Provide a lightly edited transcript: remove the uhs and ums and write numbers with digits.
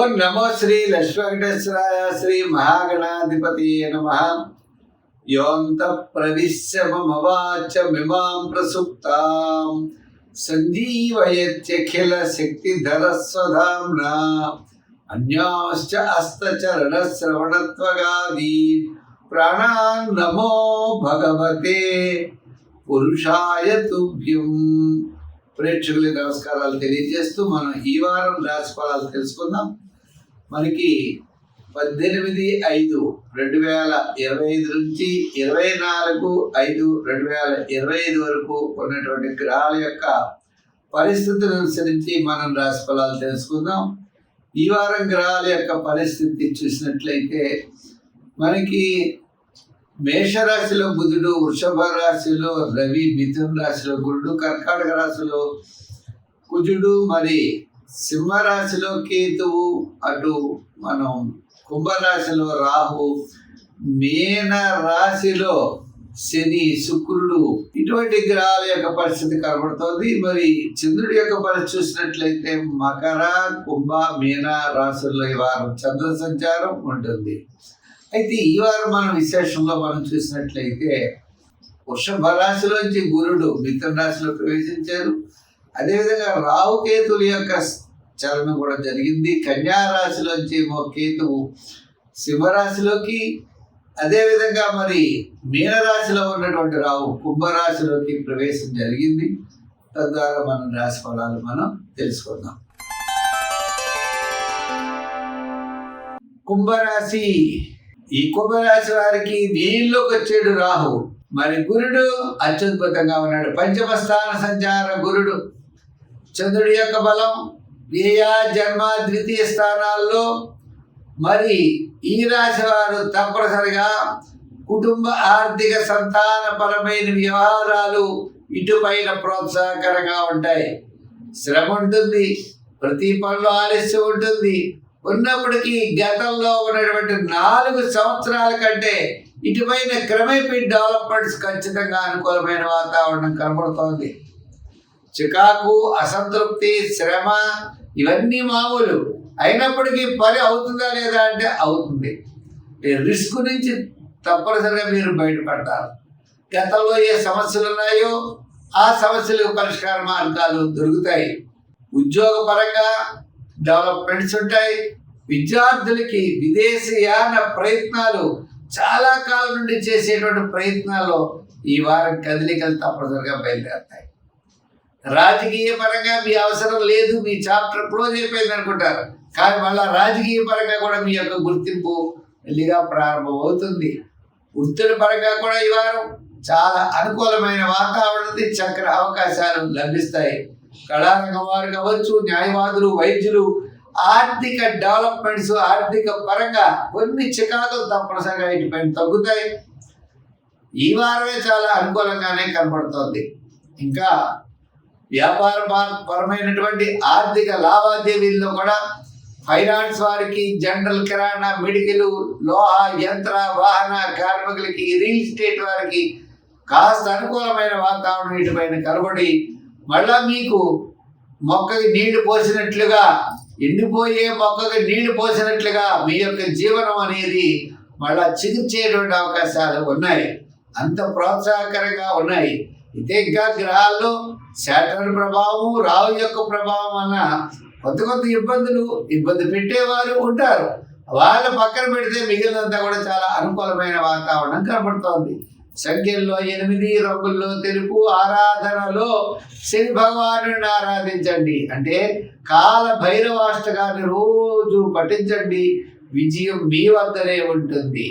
ఓం నమో శ్రీ లక్ష్మీవేంకటేశ్వరాయ శ్రీ మహాగణాధిపతి నమః. యోంత ప్రవిశ్య మమ వాచమిమాం ప్రసుప్తాం సంజీవయత్యఖిల శక్తిధర స్వధామ్నా అన్యాశ్చ హస్తచరణ శ్రవణత్వగాదీ ప్రాణాన్ నమో భగవతే పురుషాయ తుభ్యం. ప్రేక్షకులకి నమస్కారాలు తెలియజేస్తూ మనం ఈ వారం రాశి ఫలాలు తెలుసుకుందాం. మనకి 18/5/2025 నుంచి 24/5/2025 వరకు ఉన్నటువంటి గ్రహాల యొక్క పరిస్థితులను అనుసరించి మనం రాశి ఫలాలు తెలుసుకుందాం. ఈ వారం గ్రహాల యొక్క పరిస్థితి చూసినట్లయితే మనకి మేషరాశిలో బుధుడు, వృషభ రాశిలో రవి, మిథున రాశిలో గురుడు, కర్కాటక రాశిలో కుజుడు, మరి సింహరాశిలో కేతువు, అటు మనం కుంభరాశిలో రాహు, మీన రాశిలో శని, శుక్రుడు, ఇటువంటి గ్రహాల యొక్క పరిస్థితి కనబడుతోంది. మరి చంద్రుడి యొక్క పరిస్థితి చూసినట్లయితే మకర, కుంభ, మీన రాశుల్లో ఈ వారం చంద్ర సంచారం ఉంటుంది. అయితే ఈ వారం మనం విశేషంలో మనం చూసినట్లయితే వృషభ రాశిలోంచి గురుడు మిథున రాశిలో ప్రవేశించారు. అదేవిధంగా రాహుకేతుల యొక్క చలనం కూడా జరిగింది. కన్యా రాశిలోంచి కేతువు సింహరాశిలోకి, అదేవిధంగా మరి మీనరాశిలో ఉన్నటువంటి రాహు కుంభరాశిలోకి ప్రవేశం జరిగింది. తద్వారా మనం రాశి ఫలాలు మనం తెలుసుకుందాం. కుంభరాశి, ఈ కుంభరాశి వారికి దీనిలోకి వచ్చాడు రాహు. మరి గురుడు అత్యద్భుతంగా ఉన్నాడు. పంచమ స్థాన సంచార గురుడు. చంద్రుడి యొక్క బలం వ్యయ, జన్మ, ద్వితీయ స్థానాల్లో. మరి ఈ రాశి వారు తప్పనిసరిగా కుటుంబ, ఆర్థిక, సంతానపరమైన వ్యవహారాలు ఇటుపైన ప్రోత్సాహకరంగా ఉంటాయి. శ్రమ ఉంటుంది, ప్రతి పనిలో ఆలస్యం ఉంటుంది. ఉన్నప్పటికీ గతంలో ఉన్నటువంటి 4 సంవత్సరాల కంటే ఇటుపైన క్రమేపీ డెవలప్మెంట్స్ ఖచ్చితంగా అనుకూలమైన వాతావరణం కనబడుతోంది. చికాకు, అసంతృప్తి, శ్రమ ఇవన్నీ మామూలు. అయినప్పటికీ పని అవుతుందా లేదా అంటే అవుతుంది. రిస్క్ నుంచి తప్పనిసరిగా మీరు బయటపడతారు. గతంలో ఏ సమస్యలు ఉన్నాయో ఆ సమస్యలకు పరిష్కార మార్గాలు దొరుకుతాయి. ఉద్యోగ పరంగా డెవలప్మెంట్స్ ఉంటాయి. విద్యార్థులకి విదేశీయాన ప్రయత్నాలు, చాలా కాలం నుండి చేసేటువంటి ప్రయత్నాల్లో ఈ వారం కదలికలు తప్పనిసరిగా బయలుదేరుతాయి. రాజకీయ పరంగా మీ అవసరం లేదు, మీ చాప్టర్ క్లోజ్ అయిపోయింది అనుకుంటారు. కానీ మళ్ళీ రాజకీయ పరంగా కూడా మీ యొక్క గుర్తింపు మెల్లిగా ప్రారంభం అవుతుంది. వృత్తుల పరంగా కూడా ఈ వారం చాలా అనుకూలమైన వాతావరణం, చక్కని అవకాశాలు లభిస్తాయి. కళారంగం వారు కావచ్చు, న్యాయవాదులు, వైద్యులు, ఆర్థిక డెవలప్మెంట్స్, ఆర్థిక పరంగా కొన్ని చికాకులు తప్పనిసరిగా ఇటుపైన తగ్గుతాయి. ఈ వారమే చాలా అనుకూలంగానే కనబడుతోంది. ఇంకా వ్యాపార పరమైనటువంటి ఆర్థిక లావాదేవీల్లో కూడా ఫైనాన్స్ వారికి, జనరల్, కిరాణా, మెడికల్, లోహ, యంత్ర, వాహన కార్మికులకి, రియల్ ఎస్టేట్ వారికి కాస్త అనుకూలమైన వాతావరణం ఇటుపైన కనబడి మళ్ళా మీకు మొక్కకి నీళ్లు పోసినట్లుగా, ఎండిపోయే మొక్కకి నీళ్లు పోసినట్లుగా మీ యొక్క జీవనం అనేది మళ్ళా చిగుర్చేటువంటి అవకాశాలు ఉన్నాయి. అంత ప్రోత్సాహకరంగా ఉన్నాయి. అయితే ఇంకా గ్రహాల్లో శాటర్న్ ప్రభావం, రాహు యొక్క ప్రభావం వలన కొత్త ఇబ్బంది పెట్టేవారు ఉంటారు. వాళ్ళ పక్కన పెడితే మిగిలినంతా కూడా చాలా అనుకూలమైన వాతావరణం కనబడుతోంది. సంఖ్యల్లో 8, రంగుల్లో తెలుపు. ఆరాధనలో శని భగవానుడిని ఆరాధించండి. అంటే కాల భైరవాష్టకాన్ని రోజు పఠించండి. విజయం మీ వద్దనే ఉంటుంది.